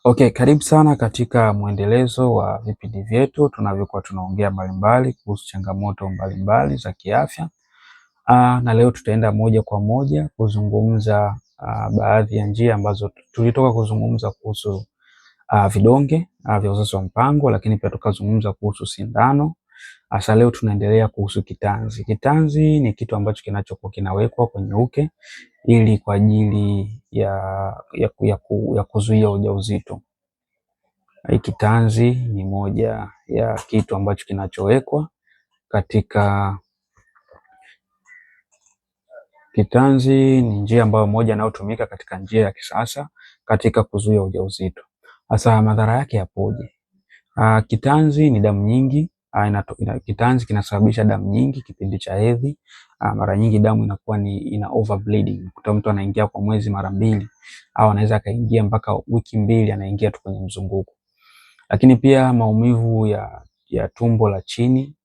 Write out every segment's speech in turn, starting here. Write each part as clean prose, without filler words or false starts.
Okay, karibu sana katika mwendelezo wa vipindi vyetu tunavyokuwa tunaongea mbalimbali kuhusu changamoto mbalimbali za kiafya. Na leo tutaenda moja kwa moja kuzungumza baadhi ya njia ambazo tulitoka kuzungumza kuhusu vidonge vya uzazi wa mpango, lakini pia tukazungumza kuhusu sindano. Sasa leo tunaendelea kuhusu kitanzi. Kitanzi ni kitu ambacho kinachokuwa kinawekwa kwenye uke ili kwa ajili ya kuzuia ujauzito. Kitanzi ni moja ya kitu ambacho kinachowekwa katika kitanzi. Ni njia ambayo moja inayotumika katika njia ya kisasa katika kuzuia ujauzito. Sasa madhara yake yapoje? Kitanzi ni damu nyingi. Kitanzi kinasababisha damu nyingi kipindi cha hedhi. Mara nyingi damu inakuwa ina overbleeding. Kuta mtu anaingia kwa mwezi mara mbili au anaweza akaingia mpaka wiki mbili anaingia tu kwenye mzunguko. Lakini pia maumivu ya tumbo la chini,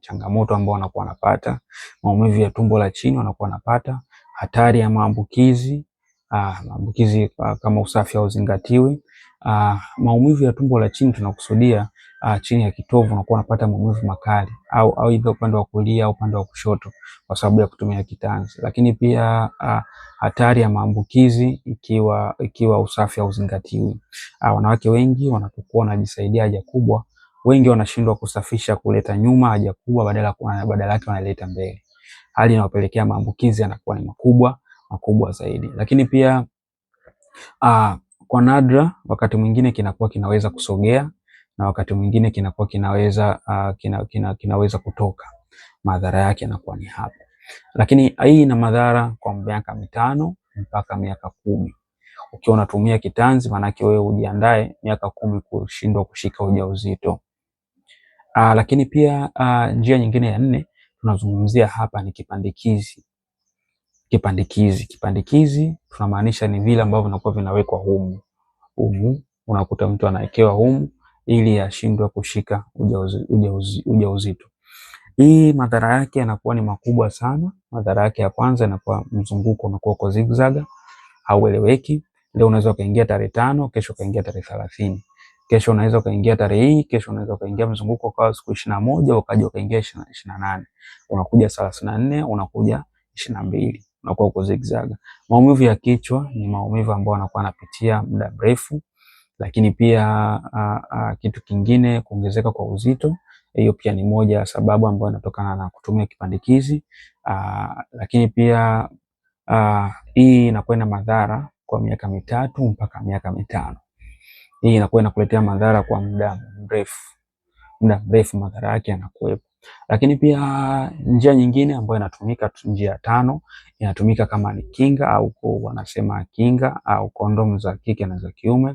changamoto ambao wanakuwa wanapata. Maumivu ya tumbo la chini wanakuwa wanapata. Hatari ya maambukizi, kama usafi hauzingatiwi. Maumivu ya tumbo la chini tunakusudia chini ya kitovu unakuwa unapata maumivu makali au hivyo upande wa kulia au upande wa kushoto kwa sababu ya kutumia kitanzi. Lakini pia hatari ya maambukizi ikiwa usafi hauzingatiwi. Wanawake wengi wanapokuwa wanajisaidia haja kubwa, wengi wanashindwa kusafisha kuleta nyuma haja kubwa, badala yake wanaleta mbele. Hali inayopelekea maambukizi yanakuwa ni makubwa zaidi. Lakini pia kwa nadra wakati mwingine kinakuwa kinaweza kusogea na wakati mwingine kinakuwa kinaweza kutoka. Madhara yake yanakuwa ni hapo. Lakini hii ina madhara kwa miaka 5 mpaka miaka 10. Ukiwa unatumia kitanzi manake wewe ujiandae miaka 10 kushindwa kushika ujauzito. Lakini pia njia nyingine ya 4 tunazungumzia hapa ni kipandikizi. Kipandikizi tunamaanisha ni vile ambavyo vinakuwa vinawekwa humu. Unakuta mtu anawekewa humu ili ashindwe kushika ujauzito. Hii madhara yake yanakuwa ni makubwa sana. Madhara yake ya kwanza inakuwa mzunguko unakuwa uko zigzag, haueleweki. Leo unaweza kaingia tarehe 5, kesho kaingia tarehe 30. Kesho unaweza kaingia tarehe hii, kesho unaweza kaingia mzunguko kwa siku 21, ukaja ukaingia 28. Unakuja 34, unakuja 22. Unakuwa uko zigzag. Maumivu ya kichwa ni maumivu ambayo anakuwa anapitia muda mrefu. Lakini pia kitu kingine, kuongezeka kwa uzito. Hiyo pia ni moja ya sababu ambayo inatokana na kutumia kipandikizi. Lakini pia hii inakuwa na madhara kwa miaka 3 mpaka miaka 5. Hii inakuwa inakuletea madhara kwa muda mrefu, madhara yake yanakuwepo. Lakini pia njia nyingine ambayo inatumika, njia 5, inatumika kama ni kinga au wanasema kinga au kondomu za kike na za kiume.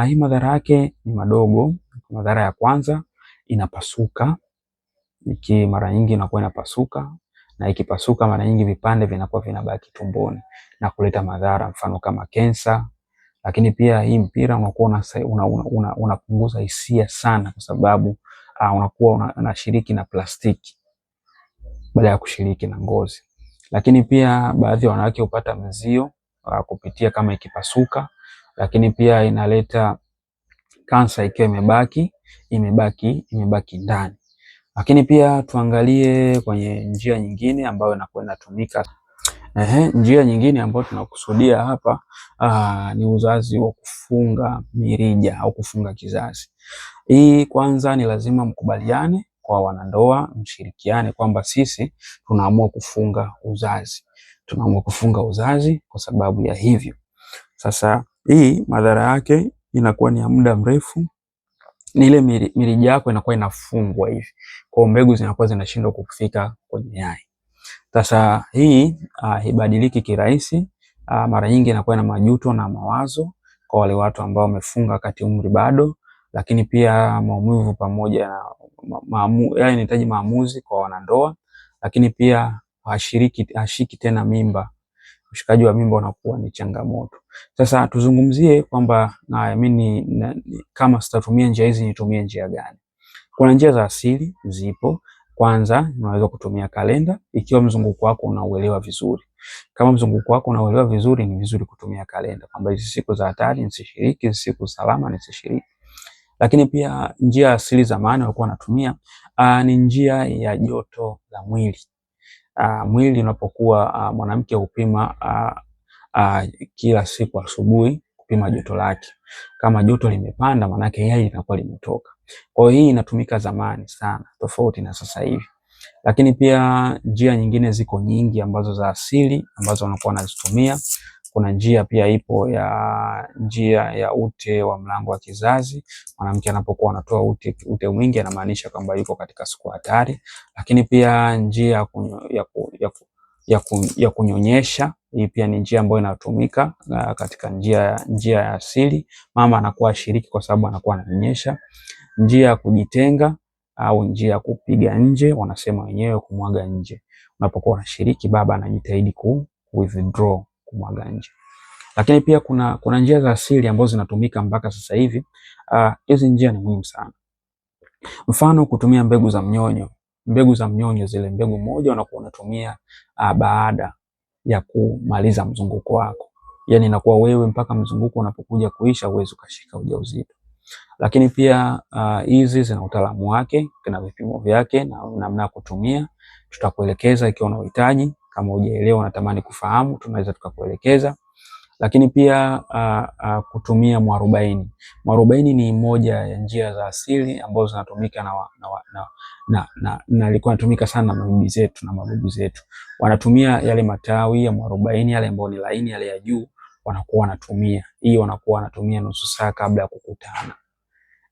Hii madhara yake ni madogo. Madhara ya kwanza, inapasuka. Mara nyingi inakuwa inapasuka, na ikipasuka mara nyingi vipande vinakuwa vinabaki tumboni na kuleta madhara mfano kama kensa. Lakini pia hii mpira unakuwa unapunguza hisia sana kwa sababu unakuwa unashiriki na plastiki badala ya kushiriki na ngozi. Lakini pia baadhi ya wanawake hupata mzio kupitia kama ikipasuka. Lakini pia inaleta kansa ikiwa imebaki ndani. Lakini pia tuangalie kwenye njia nyingine ambayo inakuwa inatumika. Njia nyingine ambayo tunakusudia hapa ni uzazi wa kufunga mirija au kufunga kizazi. Hii kwanza ni lazima mkubaliane kwa wanandoa, mshirikiane kwamba sisi tunaamua kufunga uzazi. Tunaamua kufunga uzazi kwa sababu ya hivyo. Sasa hii madhara yake inakuwa ni ya muda mrefu. Ni ile mirija yako inakuwa inafungwa hivi. Kwa mbegu zinakuwa zinashindwa kufika kwenye yai. Sasa hii haibadiliki kirahisi. Mara nyingi inakuwa na majuto na mawazo kwa wale watu ambao wamefunga wakati umri bado. Lakini pia maumivu pamoja na inahitaji maamuzi kwa wanandoa. Lakini pia hashiki tena mimba. Ushikaji wa mimba unakuwa ni changamoto. Sasa tuzungumzie kwamba kama sitatumia njia hizi nitumie njia gani? Kuna njia za asili zipo. Kwanza unaweza kutumia kalenda ikiwa mzunguko wako unauelewa vizuri. Kama mzunguko wako unaelewa vizuri, ni vizuri kutumia kalenda kwamba hizi siku za hatari nisishiriki, hizi siku salama nisishiriki. Lakini pia njia asili zamani walikuwa wanatumia ni njia ya joto la mwili. Mwili unapokuwa mwanamke hupima kila siku asubuhi kupima joto lake. Kama joto limepanda, maana yake yai linakuwa limetoka. Kwa hiyo hii inatumika zamani sana, tofauti na sasa hivi. Lakini pia njia nyingine ziko nyingi ambazo za asili ambazo wanakuwa wanazitumia. Kuna njia pia ipo ya njia ya ute wa mlango wa kizazi. Mwanamke anapokuwa anatoa ute mwingi, anamaanisha kwamba yuko katika siku hatari. Lakini pia njia ya kunyonyesha, hii pia ni njia ambayo inatumika katika njia ya asili. Mama anakuwa ashiriki kwa sababu anakuwa ananyonyesha. Njia ya kujitenga au njia ya kupiga nje, wanasema wenyewe kumwaga nje. Unapokuwa unashiriki, baba anajitahidi withdraw, kumwaga nje. Lakini pia kuna njia za asili ambazo zinatumika mpaka sasa hivi. Hizi njia ni muhimu sana. Mfano, kutumia mbegu za mnyonyo. Mbegu za mnyonyo, zile mbegu moja unakuwa unatumia baada ya kumaliza mzunguko wako. Yani inakuwa wewe mpaka mzunguko unapokuja kuisha uweze ukashika ujauzito. Lakini pia hizi zina utaalamu wake, kuna vipimo vyake na namna ya kutumia. Tutakuelekeza ikiwa unahitaji. Kama hujaelewa unatamani kufahamu, tunaweza tukakuelekeza. Lakini pia kutumia mwarobaini. Mwarobaini ni moja ya njia za asili ambazo zinatumika na ilikuwa inatumika sana na mabibi zetu na mababu zetu. Wanatumia yale matawi ya mwarobaini, yale ambayo ni laini, yale ya juu, wanakuwa wanatumia. Hii wanakuwa wanatumia nusu saa kabla ya kukutana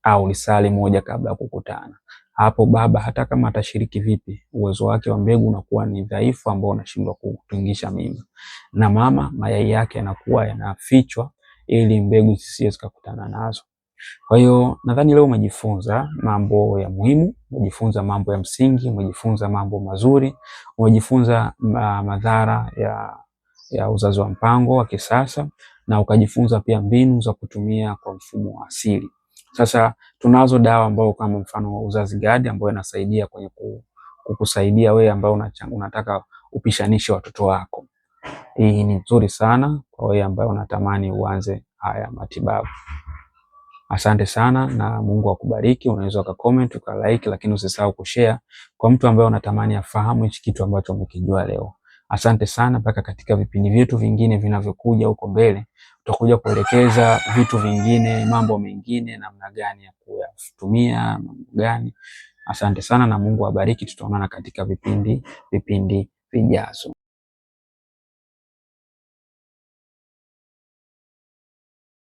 au lisali moja kabla ya kukutana. Hapo baba hata kama atashiriki vipi, uwezo wake wa mbegu unakuwa ni dhaifu, ambao unashindwa kutungisha mimba. Na mama, mayai yake yanakuwa yanafichwa ili mbegu zisiwe zikakutana nazo. Kwa hiyo nadhani leo umejifunza mambo ya muhimu, umejifunza mambo ya msingi, umejifunza mambo mazuri, umejifunza madhara ya uzazi wa mpango wa kisasa, na ukajifunza pia mbinu za kutumia kwa mfumo wa asili. Sasa tunazo dawa ambao kama mfano wa uzazi gadi, ambayo inasaidia kwenye kukusaidia wewe ambao unataka upishanishe watoto wako. Hii ni nzuri sana kwa wewe ambao unatamani uanze haya matibabu. Asante sana na Mungu akubariki. Unaweza ukacomment, ukalike, lakini usisahau kushare kwa mtu ambaye unatamani afahamu hichi kitu ambacho umekijua leo. Asante sana, mpaka katika vipindi vyetu vingine vinavyokuja huko mbele, tutakuja kuelekeza vitu vingine, mambo mengine, namna gani ya kuyatumia, mambo gani. Asante sana na Mungu awabariki. Tutaonana katika vipindi vijazo.